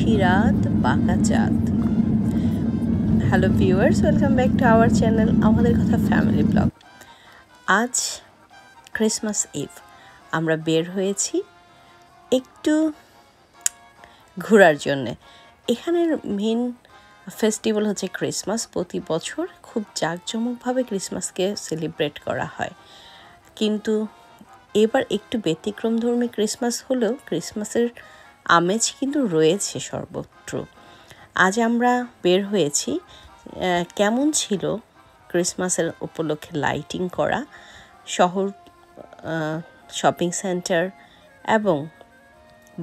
নিশি রাত বাঁকা চাঁদ। Hello viewers, welcome back to our channel আমাদের কথা ফ্যামিলি ব্লগ। আজ ক্রিসমাস ইভ, আমরা বের হয়েছি একটু ঘোরার জন্যে। এখানের মেন ফেস্টিভ্যাল হচ্ছে ক্রিসমাস। প্রতি বছর খুব জাঁকজমকভাবে ক্রিসমাসকে সেলিব্রেট করা হয়, কিন্তু এবার একটু ব্যতিক্রমধর্মী ক্রিসমাস হলেও ক্রিসমাসের আমেজ কিন্তু রয়েছে সর্বত্র। আজ আমরা বের হয়েছি কেমন ছিল ক্রিসমাসের উপলক্ষে লাইটিং করা শহর, শপিং সেন্টার এবং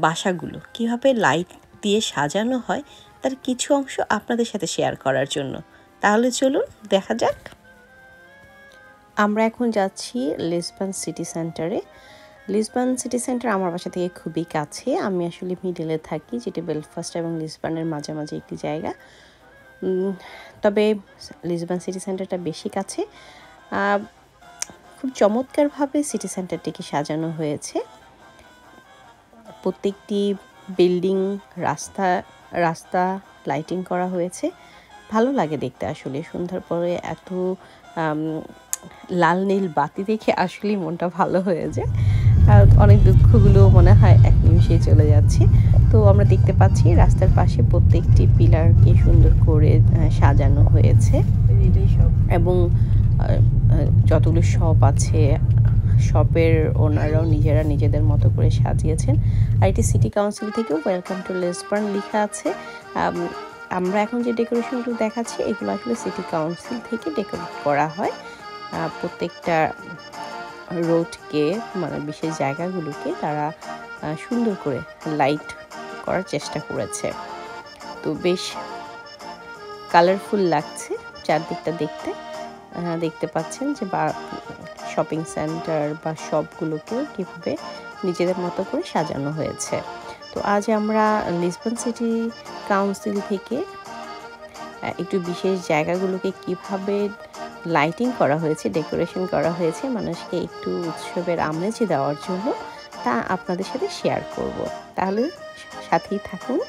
বাসাগুলো কীভাবে লাইট দিয়ে সাজানো হয় তার কিছু অংশ আপনাদের সাথে শেয়ার করার জন্য। তাহলে চলুন দেখা যাক। আমরা এখন যাচ্ছি লিসবন সিটি সেন্টারে। লিসবন সিটি সেন্টার আমার বাসা থেকে খুবই কাছে। আমি আসলে মিডলে থাকি, যেটি বেলফাস্ট এবং লিসবনের মাঝামাঝি একটি জায়গা। তবে লিসবন সিটি সেন্টারটা বেশি কাছে। খুব চমৎকারভাবে সিটি সেন্টারটিকে সাজানো হয়েছে। প্রত্যেকটি বিল্ডিং, রাস্তা লাইটিং করা হয়েছে। ভালো লাগে দেখতে। আসলে সন্ধ্যার পরে এত লাল নীল বাতি দেখে আসলেই মনটা ভালো হয়ে যায়। আর অনেক দুঃখগুলো মনে হয় এক নিমিষেই চলে যাচ্ছে। তো আমরা দেখতে পাচ্ছি রাস্তার পাশে প্রত্যেকটি পিলারকে সুন্দর করে সাজানো হয়েছে এবং যতগুলো শপ আছে, শপের ওনারাও নিজেরা নিজেদের মতো করে সাজিয়েছেন। আর এটি সিটি কাউন্সিল থেকেও ওয়েলকাম টু লিসবন লেখা আছে। আমরা এখন যে ডেকোরেশনগুলো দেখাচ্ছি এগুলো আসলে সিটি কাউন্সিল থেকে ডেকোরেট করা হয়। প্রত্যেকটা রোডকে, মানে বিশেষ জায়গাগুলোকে তারা সুন্দর করে লাইট করার চেষ্টা করেছে। তো বেশ কালারফুল লাগছে চারদিকটা দেখতে। দেখতে পাচ্ছেন যে শপিং সেন্টার বা শপগুলোকেও কীভাবে নিজেদের মতো করে সাজানো হয়েছে। তো আজ আমরা লিসবন সিটি কাউন্সিল থেকে একটু বিশেষ জায়গাগুলোকে কিভাবে লাইটিং করা হয়েছে, ডেকোরেশন করা হয়েছে মানুষকে একটু উৎসবের আমেজ দেওয়ার জন্য, তা আপনাদের সাথে শেয়ার করব। তাহলে সাথেই থাকুন।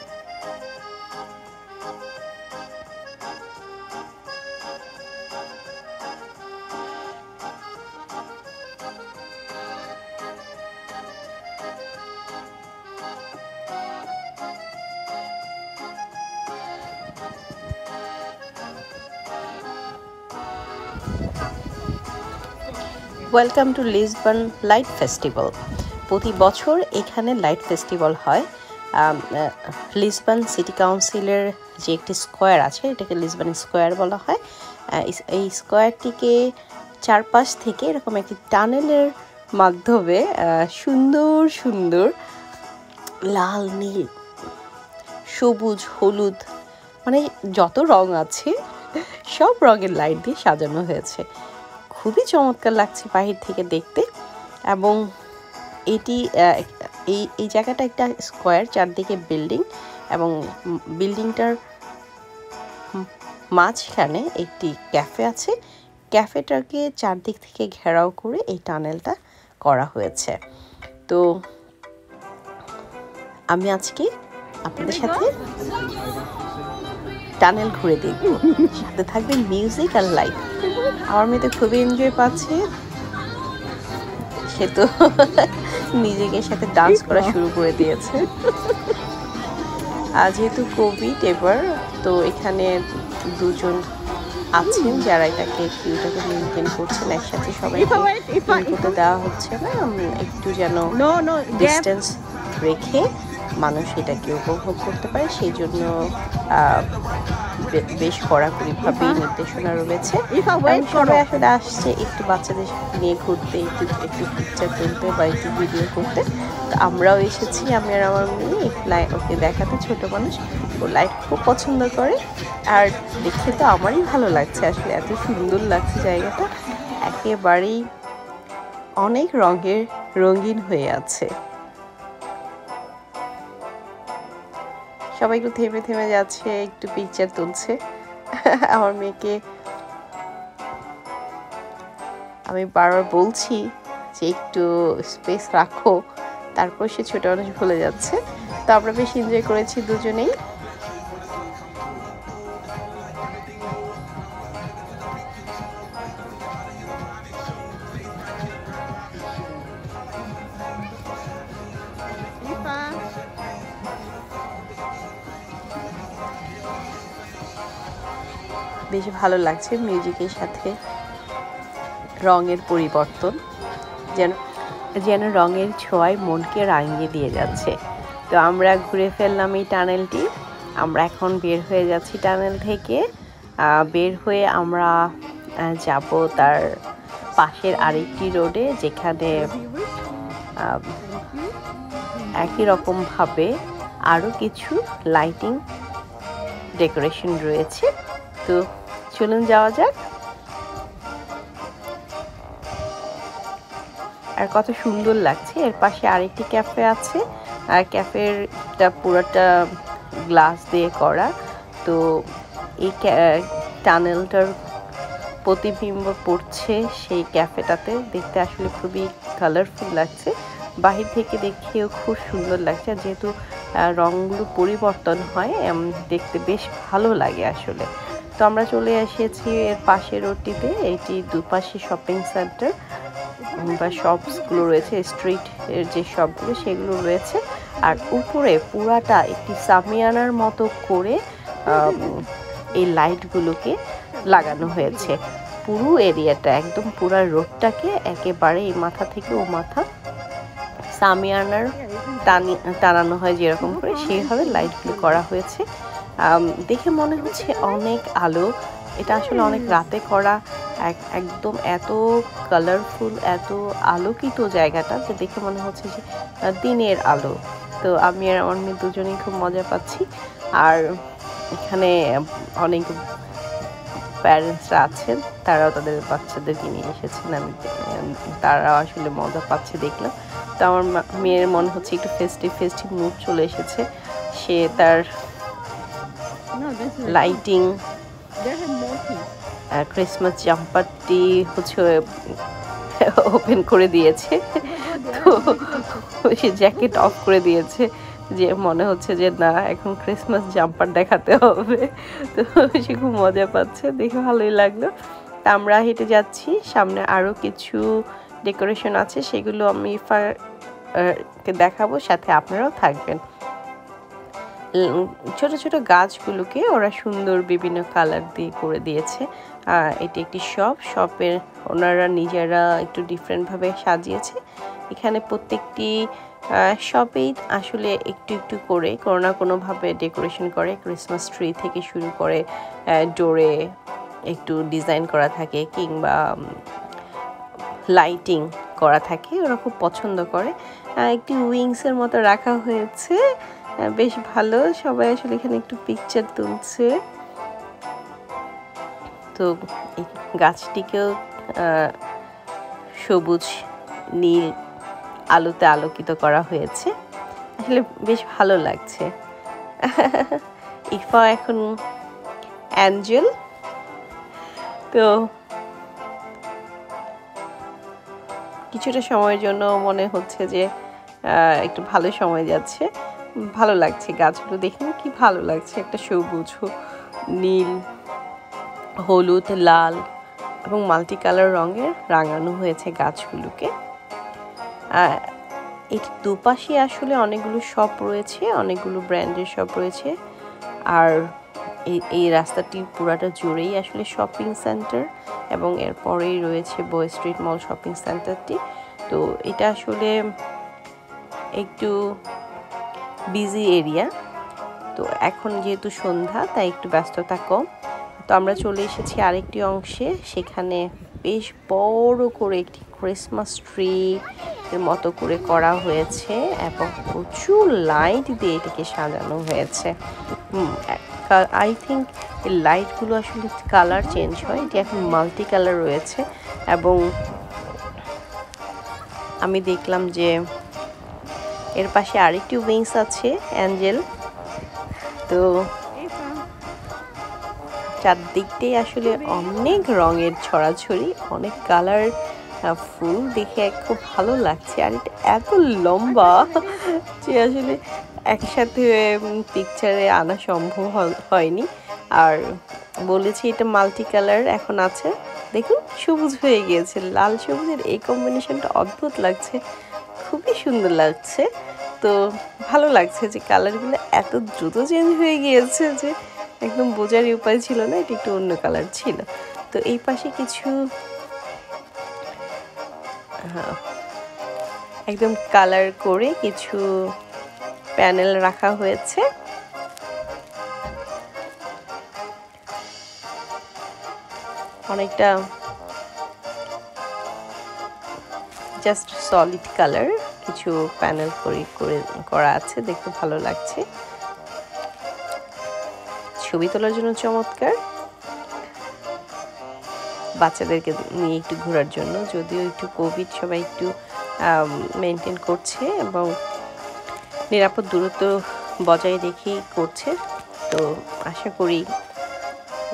Welcome to Lisbon light festival. প্রতি বছর এখানে লাইট ফেস্টিভ্যাল হয়। লিসবন সিটি কাউন্সিলের যে একটি স্কোয়ার আছে, এটাকে লিসবন স্কোয়ার বলা হয়। এই স্কোয়ারটিকে চারপাশ থেকে এরকম একটি টানেলের মাধ্যমে সুন্দর সুন্দর লাল, নীল, সবুজ, হলুদ, মানে যত রং আছে সব রঙের লাইট দিয়ে সাজানো হয়েছে। খুবই চমৎকার লাগছে বাহির থেকে দেখতে। এবং এটি এই জায়গাটা একটা স্কোয়ার, চারদিকে বিল্ডিং, এবং বিল্ডিংটার মাঝখানে একটি ক্যাফে আছে। ক্যাফেটাকে চারদিক থেকে ঘেরাও করে এই টানেলটা করা হয়েছে। তো আমি আজকে আপনাদের সাথে টানেল ঘুরে দেখব, সাথে থাকবে মিউজিক আর লাইট। আমার মেয়ে তো খুবই এনজয় পাচ্ছে, সে তো নিজেকে সাথে ডান্স করা শুরু করে দিয়েছে। আজ যেহেতু কোভিড এবার, তো এখানে দুজন আছেন যারা এটাকে মেনটেন করছেন। একসাথে সবাই করতে দেওয়া হচ্ছে না, একটু যেন ডিস্টেন্স রেখে মানুষ এটাকে উপভোগ করতে পারে, সেই জন্য বেশ কড়াকড়িভাবে নির্দেশনা রয়েছে। সবাই আসলে আসছে একটু বাচ্চাদের নিয়ে ঘুরতে, একটু পিকচার তুলতে বা একটু ভিডিও করতে। তো আমরাও এসেছি, আমি আর আমার মেয়ে ওকে দেখাতে। ছোট মানুষ, ও লাইট খুব পছন্দ করে, আর দেখে তো আমারই ভালো লাগছে। আসলে এত সুন্দর লাগছে জায়গাটা, একেবারেই অনেক রঙিন হয়ে আছে। সবাই একটু থেমে থেমে যাচ্ছে, একটু পিকচার তুলছে। আমার মেয়েকে আমি বারবার বলছি যে একটু স্পেস রাখো, তারপর সে ছোট মানুষ ভুলে যাচ্ছে। তো আমরা বেশ এনজয় করেছি দুজনেই। বেশ ভালো লাগছে মিউজিকের সাথে রঙের পরিবর্তন, যেন যেন রঙের ছোঁয়ায় মনকে রাঙিয়ে দিয়ে যাচ্ছে। তো আমরা ঘুরে ফেললাম এই টানেলটি। আমরা এখন বের হয়ে যাচ্ছি টানেল থেকে। বের হয়ে আমরা যাব তার পাশের আরেকটি রোডে, যেখানে একই রকমভাবে আরও কিছু লাইটিং ডেকোরেশন রয়েছে। তো চলুন যাওয়া যাক। আর কত সুন্দর লাগছে। এর পাশে আরেকটি ক্যাফে আছে, আর ক্যাফেরটা পুরোটা গ্লাস দিয়ে করা। তো এই টানেলটার প্রতিবিম্ব পড়ছে সেই ক্যাফেটাতে, দেখতে আসলে খুবই কালারফুল লাগছে। বাহির থেকে দেখেও খুব সুন্দর লাগছে, যেহেতু রঙগুলো পরিবর্তন হয় দেখতে বেশ ভালো লাগে আসলে। তো আমরা চলে এসেছি এর পাশের রোডটিতে। এটি দুপাশে শপিং সেন্টার বা শপসগুলো রয়েছে, স্ট্রিট এর যে শপগুলো সেগুলো রয়েছে। আর উপরে পুরাটা একটি সামিয়ানার মতো করে এই লাইটগুলোকে লাগানো হয়েছে। পুরো এরিয়াটা একদম পুরো রোডটাকে একেবারে এই মাথা থেকে ও মাথা সামিয়ানার টানানো হয় যেরকম করে, সেইভাবে লাইটগুলো করা হয়েছে। দেখে মনে হচ্ছে অনেক আলো। এটা আসলে অনেক রাতে করা, একদম এত কালারফুল, এত আলোকিত জায়গাটা যে দেখে মনে হচ্ছে যে দিনের আলো। তো আমি আর আমার মেয়ে দুজনেই খুব মজা পাচ্ছি। আর এখানে অনেক প্যারেন্টসরা আছেন, তারাও তাদের বাচ্চাদেরকে নিয়ে এসেছেন। তারাও আসলে মজা পাচ্ছে দেখলাম। তো আমার মেয়ের মনে হচ্ছে একটু ফেস্টিভ মুড চলে এসেছে। সে তার লাইটিং ক্রিসমাস জাম্পারটি হচ্ছে ওপেন করে দিয়েছে। তো সে জ্যাকেট অফ করে দিয়েছে, যে মনে হচ্ছে যে না, এখন ক্রিসমাস জাম্পার দেখাতে হবে। তো সে খুব মজা পাচ্ছে, দেখে ভালোই লাগলো। তা আমরা হেঁটে যাচ্ছি, সামনে আরও কিছু ডেকোরেশন আছে, সেগুলো আমি দেখাবো, সাথে আপনারাও থাকবেন। ছোট ছোট গাছগুলোকে ওরা সুন্দর বিভিন্ন কালার দিয়ে করে দিয়েছে। এটি একটি শপের ওনারা নিজেরা একটু ডিফারেন্টভাবে সাজিয়েছে। এখানে প্রত্যেকটি শপেই আসলে একটু একটু করে কোনো না কোনোভাবে ডেকোরেশন করে। ক্রিসমাস ট্রি থেকে শুরু করে ডোরে একটু ডিজাইন করা থাকে, কিংবা লাইটিং করা থাকে, ওরা খুব পছন্দ করে। একটি উইংসের মতো রাখা হয়েছে, বেশ ভালো। সবাই আসলে এখানে একটু পিকচার তুলছে। তো এই গাছটিকেও সবুজ নীল আলোতে আলোকিত করা হয়েছে, আসলে বেশ ভালো লাগছে। ইফা এখন অ্যাঞ্জেল। তো কিছুটা সময়ের জন্য মনে হচ্ছে যে একটু ভালো সময় যাচ্ছে, ভালো লাগছে। গাছগুলো দেখে কি ভালো লাগছে, একটা সবুজ, নীল, হলুদ, লাল এবং মাল্টি কালার রঙের রাঙানো হয়েছে গাছগুলোকে। এটি দুপাশে আসলে অনেকগুলো শপ রয়েছে, অনেকগুলো ব্র্যান্ডের শপ রয়েছে। আর এই রাস্তাটি পুরাটা জুড়েই আসলে শপিং সেন্টার, এবং এরপরেই রয়েছে বয় স্ট্রিট মল শপিং সেন্টারটি। তো এটা আসলে একটু বিজি এরিয়া। তো এখন যেহেতু সন্ধ্যা, তাই একটু ব্যস্ততা কম। তো আমরা চলে এসেছি আরেকটি অংশে, সেখানে বেশ বড় করে একটি ক্রিসমাস ট্রি এর মতো করে করা হয়েছে, এবং প্রচুর লাইট দিয়ে এটাকে সাজানো হয়েছে। আই থিঙ্ক এই লাইটগুলো আসলে কালার চেঞ্জ হয়, এটি এখন মাল্টি কালার রয়েছে। এবং আমি দেখলাম যে এর পাশে আরেকটি উইংস আছে, অ্যাঞ্জেল। তো চারদিকটাই আসলে অনেক রঙের ছড়াছড়ি, অনেক কালার ফুল দেখে খুব ভালো লাগছে। আর এটা এত লম্বা যে আসলে একসাথে পিকচারে আনা সম্ভব হয়নি। আর বলেছি এটা মাল্টি কালার এখন আছে, দেখুন সবুজ হয়ে গিয়েছে। লাল সবুজের এই কম্বিনেশনটা অদ্ভুত লাগছে, খুবই সুন্দর লাগছে। তো ভালো লাগছে যে কালারগুলো এত দ্রুত চেঞ্জ হয়ে গিয়েছে যে একদম বোঝারই উপায় ছিল না এটা একটু অন্য কালার ছিল। তো এই পাশে কিছু একদম কালার করে কিছু প্যানেল রাখা হয়েছে। অনেকটা জাস্ট সলিড কালার কিছু প্যানেল করা আছে, দেখতে ভালো লাগছে। ছবি তোলার জন্য চমৎকার, বাচ্চাদেরকে নিয়ে একটু ঘোরার জন্য, যদিও একটু কোভিড সবাই একটু মেনটেন করছে এবং নিরাপদ দূরত্ব বজায় রেখেই করছে। তো আশা করি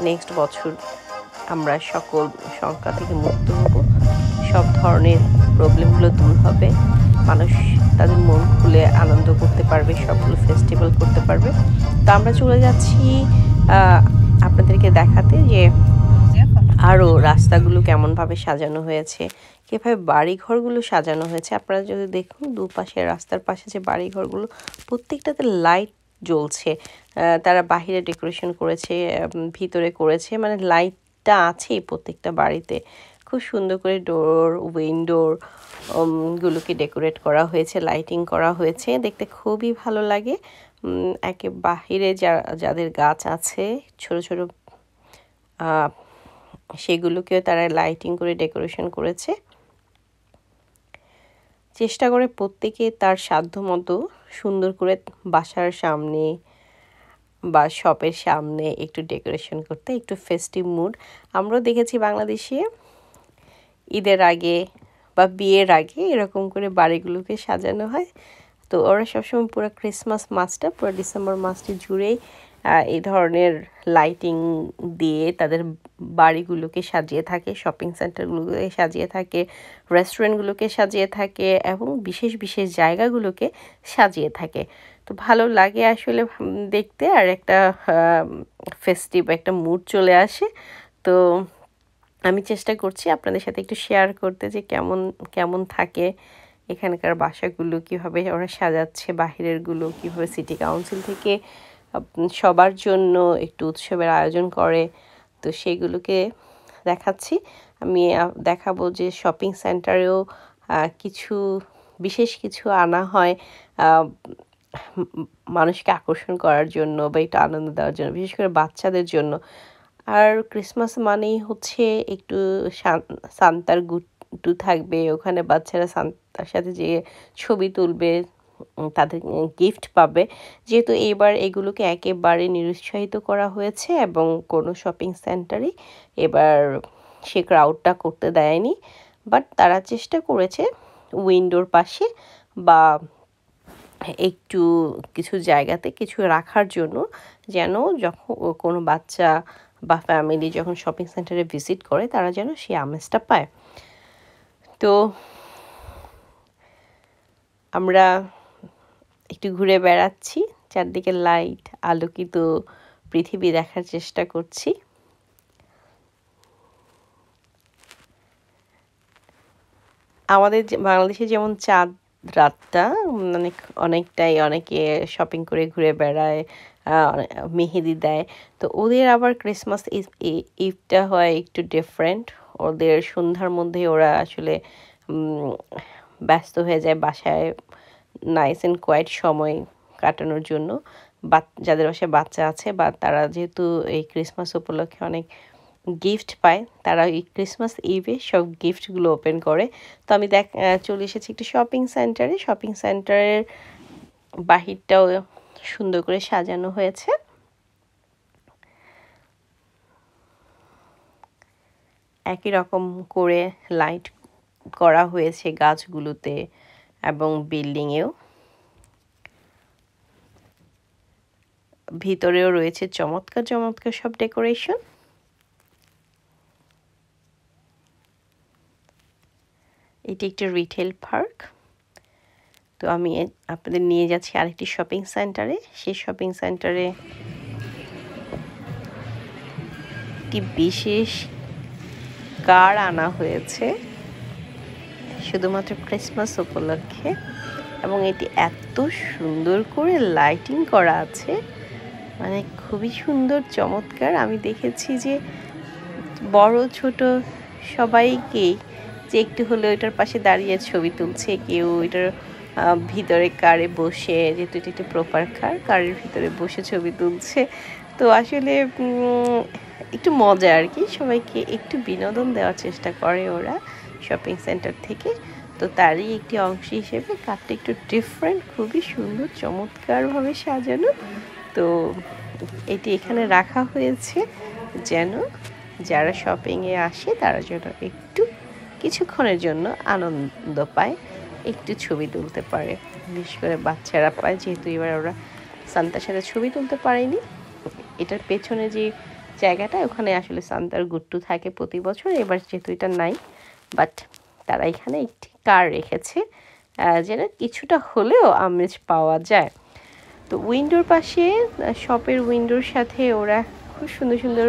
নেক্সট বছর আমরা সকল সংখ্যা থেকে মুক্ত হব, সব ধরনের প্রবলেমগুলো দূর হবে, মানুষ তাদের মন খুলে আনন্দ করতে পারবে, সবগুলো ফেস্টিভ্যাল করতে পারবে। তো আমরা চলে যাচ্ছি আপনাদেরকে দেখাতে যে আরও রাস্তাগুলো কেমনভাবে সাজানো হয়েছে, কীভাবে বাড়িঘরগুলো সাজানো হয়েছে। আপনারা যদি দেখুন দুপাশে রাস্তার পাশে যে বাড়িঘরগুলো প্রত্যেকটাতে লাইট জ্বলছে, তারা বাহিরে ডেকোরেশন করেছে, ভিতরে করেছে, মানে লাইটটা আছেই প্রত্যেকটা বাড়িতে। খুব সুন্দর করে ডোর উইন্ডোর গুলোকে ডেকোরেট করা হয়েছে, লাইটিং করা হয়েছে, দেখতে খুবই ভালো লাগে। একে বাহিরে যাদের গাছ আছে ছোট ছোট সেগুলোকেও তারা লাইটিং করে ডেকোরেশন করেছে। চেষ্টা করে প্রত্যেকে তার সাধ্য মতো সুন্দর করে বাসার সামনে বা শপের সামনে একটু ডেকোরেশন করতে, একটু ফেস্টিভ মুড। আমরাও দেখেছি বাংলাদেশে ঈদের আগে বা বিয়ের আগে এরকম করে বাড়িগুলোকে সাজানো হয়। তো ওরা সবসময় পুরো ক্রিসমাস মাসটা, পুরো ডিসেম্বর মাসটি জুড়েই এই ধরনের লাইটিং দিয়ে তাদের বাড়িগুলোকে সাজিয়ে থাকে, শপিং সেন্টারগুলোকে সাজিয়ে থাকে, রেস্টুরেন্টগুলোকে সাজিয়ে থাকে এবং বিশেষ বিশেষ জায়গাগুলোকে সাজিয়ে থাকে। তো ভালো লাগে আসলে দেখতে, আর একটা ফেস্টিভ একটা মুড চলে আসে। তো আমি চেষ্টা করছি আপনাদের সাথে একটু শেয়ার করতে যে কেমন কেমন থাকে এখানকার বাসাগুলো, কীভাবে ওরা সাজাচ্ছে, বাহিরেরগুলো কীভাবে সিটি কাউন্সিল থেকে সবার জন্য একটু উৎসবের আয়োজন করে। তো সেগুলোকে দেখাচ্ছি। আমি দেখাবো যে শপিং সেন্টারেও কিছু বিশেষ কিছু আনা হয় মানুষকে আকর্ষণ করার জন্য বা একটু আনন্দ দেওয়ার জন্য, বিশেষ করে বাচ্চাদের জন্য। আর ক্রিসমাস মানেই হচ্ছে একটু সান্তার গুট্টু থাকবে ওখানে, বাচ্চারা সান্তার সাথে যেয়ে ছবি তুলবে, তাদের গিফট পাবে। যেহেতু এইবার এগুলোকে একেবারে নিরুৎসাহিত করা হয়েছে এবং কোনো শপিং সেন্টারে এবার সে ক্রাউডটা করতে দেয়নি, বাট তারা চেষ্টা করেছে উইন্ডোর পাশে বা একটু কিছু জায়গাতে কিছু রাখার জন্য, যেন যখন কোনো বাচ্চা বা ফ্যামিলি যখন শপিং সেন্টারে ভিজিট করে তারা যেন সেই আমেজটা পায়। তো আমরা একটু ঘুরে বেড়াচ্ছি, চারদিকে লাইট আলোকিত পৃথিবী দেখার চেষ্টা করছি। আমাদের বাংলাদেশে যেমন চাঁদ রাতটা অনেকটাই অনেকে শপিং করে ঘুরে বেড়ায়, মেহেদি দেয়। তো ওদের আবার ক্রিসমাস ইভটা হয় একটু ডিফারেন্ট। ওদের সন্ধ্যার মধ্যে ওরা আসলে ব্যস্ত হয়ে যায় বাসায় নাইস অ্যান্ড কোয়াইট সময় কাটানোর জন্য। যাদের বাসায় বাচ্চা আছে বা তারা যেহেতু এই ক্রিসমাস উপলক্ষে অনেক গিফট পায়, তারা এই ক্রিসমাস ইভে সব গিফটগুলো ওপেন করে। তো আমি চলে এসেছি একটি শপিং সেন্টারে। শপিং সেন্টারের বাহিরটাও সুন্দর করে সাজানো হয়েছে। একই রকম করে লাইট করা হয়েছে গাছগুলোতে এবং বিল্ডিংয়েও। ভিতরেও রয়েছে চমৎকার চমৎকার সব ডেকোরেশন। এটি একটি রিটেল পার্ক। তো আমি আপনাদের নিয়ে যাচ্ছি আরেকটি শপিং সেন্টারে। সেই শপিং সেন্টারে একটি বিশেষ কার আনা হয়েছে শুধুমাত্র ক্রিসমাস উপলক্ষে, এবং এটি এত সুন্দর করে লাইটিং করা আছে, মানে খুবই সুন্দর, চমৎকার। আমি দেখেছি যে বড় ছোট সবাইকেই যে একটু হলেও এটার পাশে দাঁড়িয়ে ছবি তুলছে, কেউ এটার ভিতরে কারে বসে, যেহেতু এটি একটি প্রপার কারের ভিতরে বসে ছবি তুলছে। তো আসলে একটু মজা আর কি, সবাইকে একটু বিনোদন দেওয়ার চেষ্টা করে ওরা শপিং সেন্টার থেকে। তো তারই একটি অংশ হিসেবে কারটা একটু ডিফারেন্ট, খুবই সুন্দর, চমৎকারভাবে সাজানো। তো এটি এখানে রাখা হয়েছে যেন যারা শপিংয়ে আসে তারা যেন একটু কিছুক্ষণের জন্য আনন্দ পায়, একটু ছবি তুলতে পারে, বিশেষ করে বাচ্চারা পায়, যেহেতু এবার ওরা সান্তার সাথে ছবি তুলতে পারেনি। এটার পেছনে যে জায়গাটা, ওখানে আসলে সান্তার গুট্টু থাকে প্রতি বছর, এবার যেহেতু এটা নাই, বাট তারা এখানে একটি কার রেখেছে যেন কিছুটা হলেও আমেজ পাওয়া যায়। তো উইন্ডোর পাশে, শপের উইন্ডোর সাথে ওরা খুব সুন্দর সুন্দর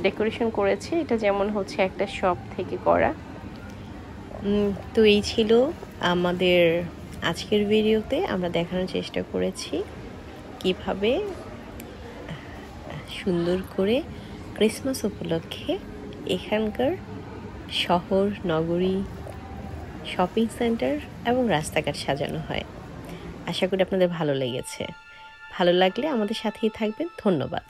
ডেকোরেশন করেছে, এটা যেমন হচ্ছে একটা শপ থেকে করা। তো এই ছিল আমাদের আজকের ভিডিওতে। আমরা দেখানোর চেষ্টা করেছি কিভাবে সুন্দর করে ক্রিসমাস উপলক্ষে এখানকার শহর, নগরী, শপিং সেন্টার এবং রাস্তাঘাট সাজানো হয়। আশা করি আপনাদের ভালো লেগেছে। ভালো লাগলে আমাদের সাথেই থাকবেন। ধন্যবাদ।